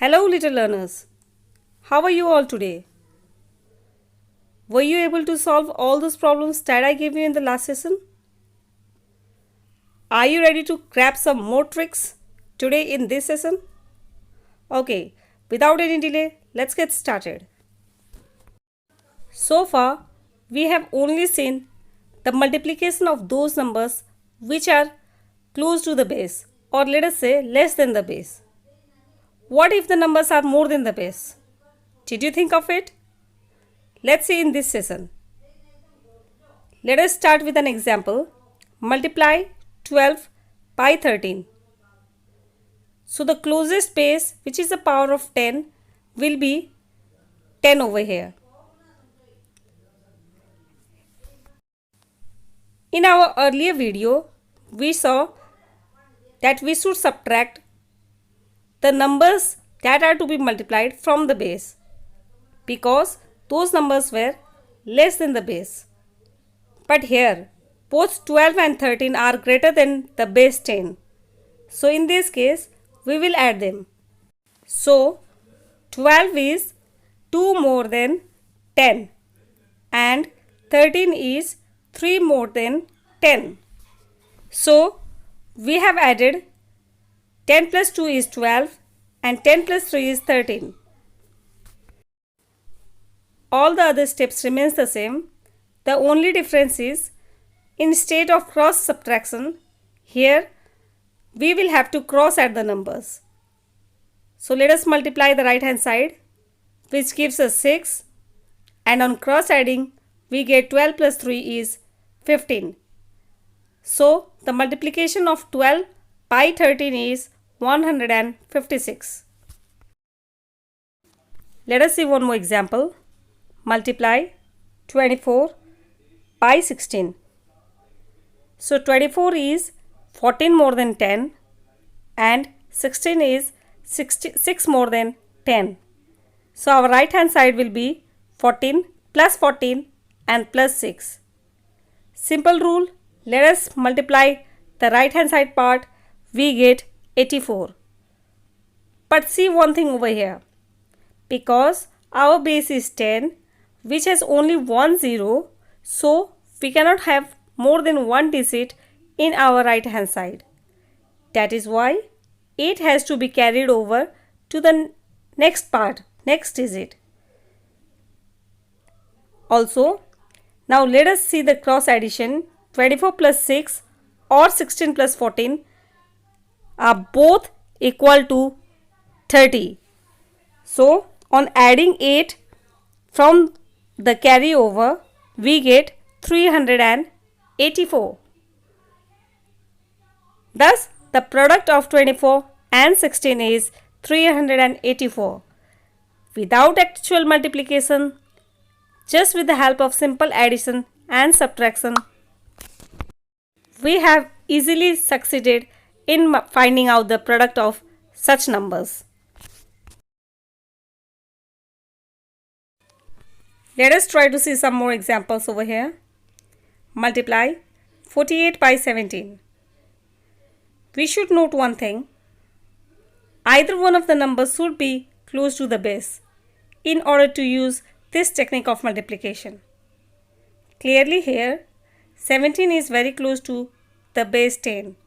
Hello little learners, how are you all today? Were you able to solve all those problems that I gave you in the last session? Are you ready to grab some more tricks today in this session? Okay, without any delay, let's get started. So far, we have only seen the multiplication of those numbers which are close to the base, or let us say less than the base. What if the numbers are more than the base? Did you think of it? Let's see in this session. Let us start with an example. Multiply 12 by 13. So the closest base, which is the power of 10, will be 10 over here. In our earlier video, we saw that we should subtract the numbers that are to be multiplied from the base, because those numbers were less than the base. But here, both 12 and 13 are greater than the base 10. So in this case, we will add them. So 12 is 2 more than 10 and 13 is 3 more than 10. So we have added 10 plus 2 is 12 and 10 plus 3 is 13. All the other steps remains the same. The only difference is, instead of cross subtraction, here we will have to cross add the numbers. So let us multiply the right hand side, which gives us 6, and on cross adding we get 12 plus 3 is 15. So the multiplication of 12 by 13 is 156. Let us see one more example. Multiply 24 by 16. So 24 is 14 more than 10 and 16 is 6 more than 10. So our right hand side will be 14 plus 14 and plus 6. Simple rule, let us multiply the right hand side part, we get 84. But see one thing over here, because our base is 10, which has only one zero, so we cannot have more than one digit in our right hand side. That is why 8 has to be carried over to the next part, next digit. Also, now let us see the cross addition. 24 plus 6 or 16 plus 14 are both equal to 30. So on adding 8 from the carryover, we get 384. Thus, the product of 24 and 16 is 384. Without actual multiplication, just with the help of simple addition and subtraction, we have easily succeeded in finding out the product of such numbers. Let us try to see some more examples over here. Multiply 48 by 17. We should note one thing. Either one of the numbers should be close to the base in order to use this technique of multiplication. Clearly here, 17 is very close to the base 10.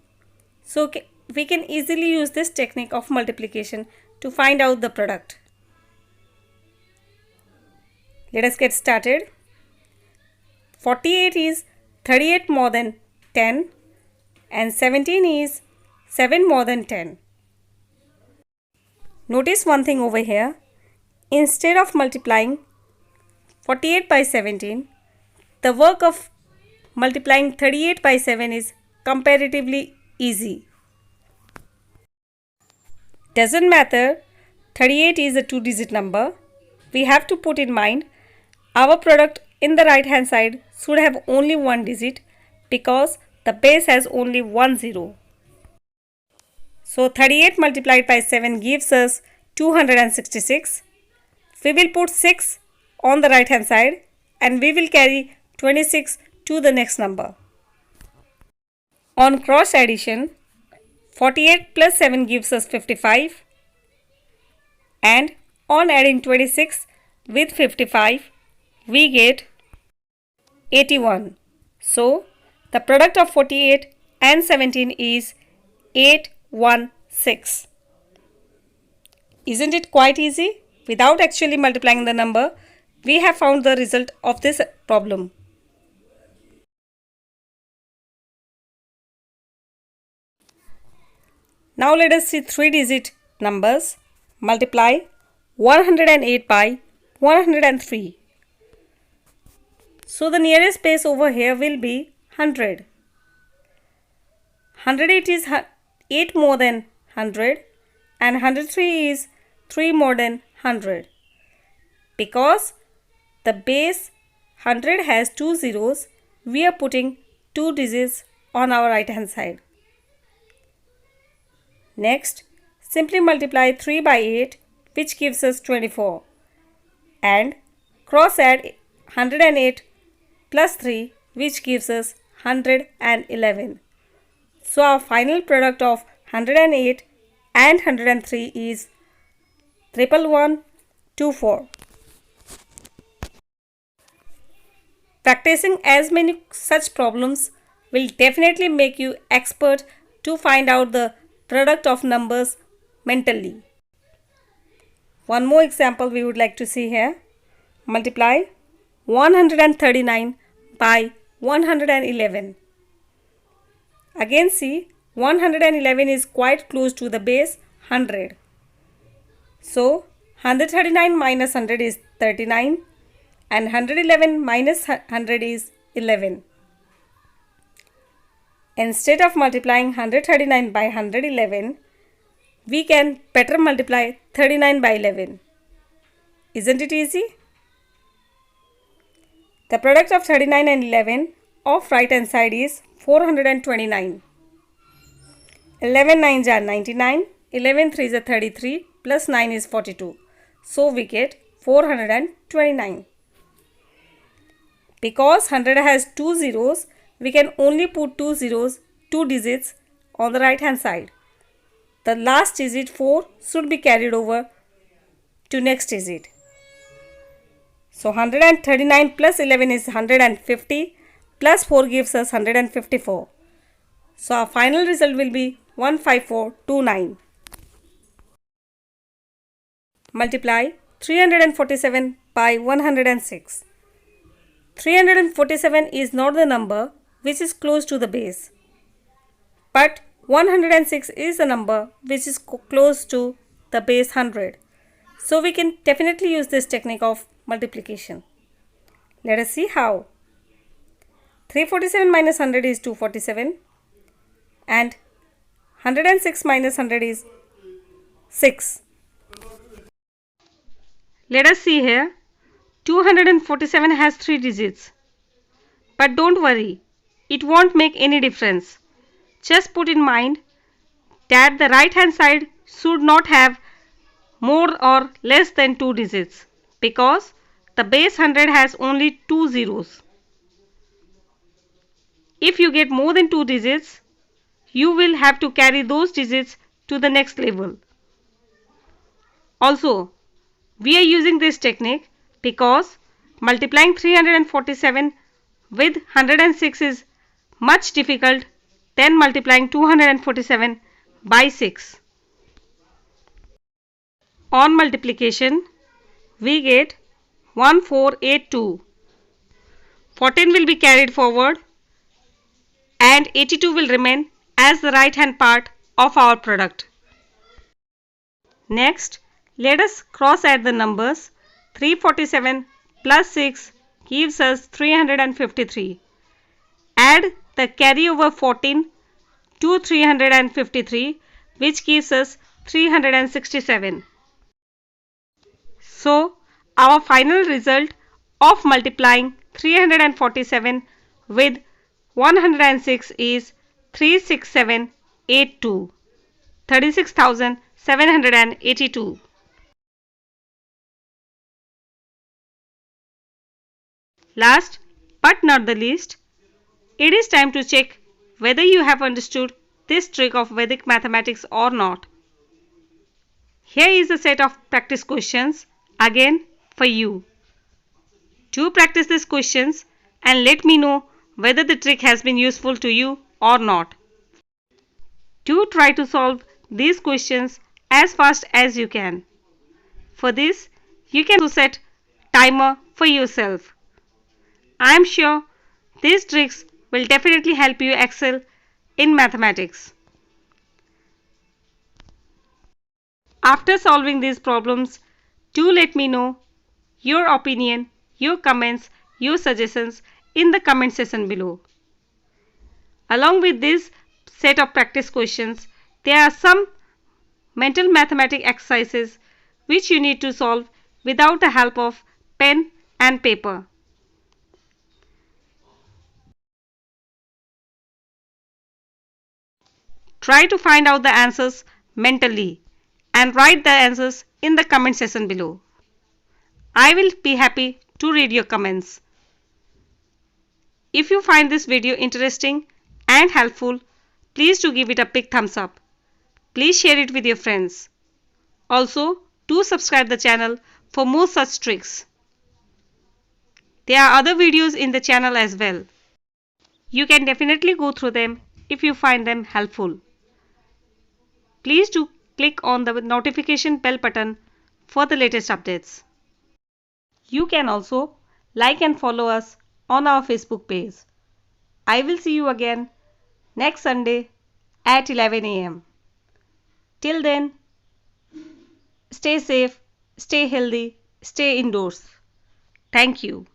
So we can easily use this technique of multiplication to find out the product. Let us get started. 48 is 38 more than 10 and 17 is 7 more than 10. Notice one thing over here. Instead of multiplying 48 by 17, the work of multiplying 38 by 7 is comparatively easy. Doesn't matter, 38 is a two-digit number. We have to put in mind our product in the right hand side should have only one digit, because the base has only one zero. So 38 multiplied by 7 gives us 266. We will put 6 on the right hand side and we will carry 26 to the next number. On cross addition, 48 plus 7 gives us 55 and on adding 26 with 55 we get 81. So the product of 48 and 17 is 816. Isn't it quite easy? Without actually multiplying the number, we have found the result of this problem. Now let us see 3-digit numbers. Multiply 108 by 103. So the nearest place over here will be 100. 108 is 8 more than 100 and 103 is 3 more than 100. Because the base 100 has 2 zeros, we are putting 2 digits on our right hand side. Next, simply multiply 3 by 8, which gives us 24, and cross add 108 plus 3, which gives us 111. So our final product of 108 and 103 is 1124. Practicing as many such problems will definitely make you expert to find out the product of numbers mentally. One more example we would like to see here. Multiply 139 by 111. Again see, 111 is quite close to the base 100. So 139 minus 100 is 39 and 111 minus 100 is 11. Instead of multiplying 139 by 111, we can better multiply 39 by 11. Isn't it easy? The product of 39 and 11 of right hand side is 429. 11 9s are 99, 11 3s are 33, plus 9 is 42. So we get 429. Because 100 has 2 zeros, we can only put 2 zeros, 2 digits on the right hand side. The last digit 4 should be carried over to next digit. So 139 plus 11 is 150, plus 4 gives us 154. So our final result will be 15429. Multiply 347 by 106. 347 is not the number which is close to the base, but 106 is the number which is close to the base 100. So we can definitely use this technique of multiplication. Let us see how. 347 minus 100 is 247 and 106 minus 100 is 6. Let us see here. 247 has 3 digits. But don't worry, it won't make any difference. Just put in mind that the right hand side should not have more or less than 2 digits because the base 100 has only 2 zeros. If you get more than 2 digits, you will have to carry those digits to the next level. Also, we are using this technique because multiplying 347 with 106 is much difficult than multiplying 247 by 6. On multiplication, we get 1482. 14 will be carried forward and 82 will remain as the right hand part of our product. Next, let us cross add the numbers. 347 plus 6 gives us 353. Add the carryover 14 to 353, which gives us 367. So our final result of multiplying 347 with 106 is 36782, 36,782. Last but not the least, it is time to check whether you have understood this trick of Vedic mathematics or not. Here is a set of practice questions again for you. Do practice these questions and let me know whether the trick has been useful to you or not. Do try to solve these questions as fast as you can. For this, you can also set timer for yourself. I am sure these tricks will definitely help you excel in mathematics. After solving these problems, do let me know your opinion, your comments, your suggestions in the comment section below. Along with this set of practice questions, there are some mental mathematics exercises which you need to solve without the help of pen and paper. Try to find out the answers mentally and write the answers in the comment section below. I will be happy to read your comments. If you find this video interesting and helpful, please do give it a big thumbs up. Please share it with your friends. Also, do subscribe the channel for more such tricks. There are other videos in the channel as well. You can definitely go through them if you find them helpful. Please do click on the notification bell button for the latest updates. You can also like and follow us on our Facebook page. I will see you again next Sunday at 11 a.m. Till then, stay safe, stay healthy, stay indoors. Thank you.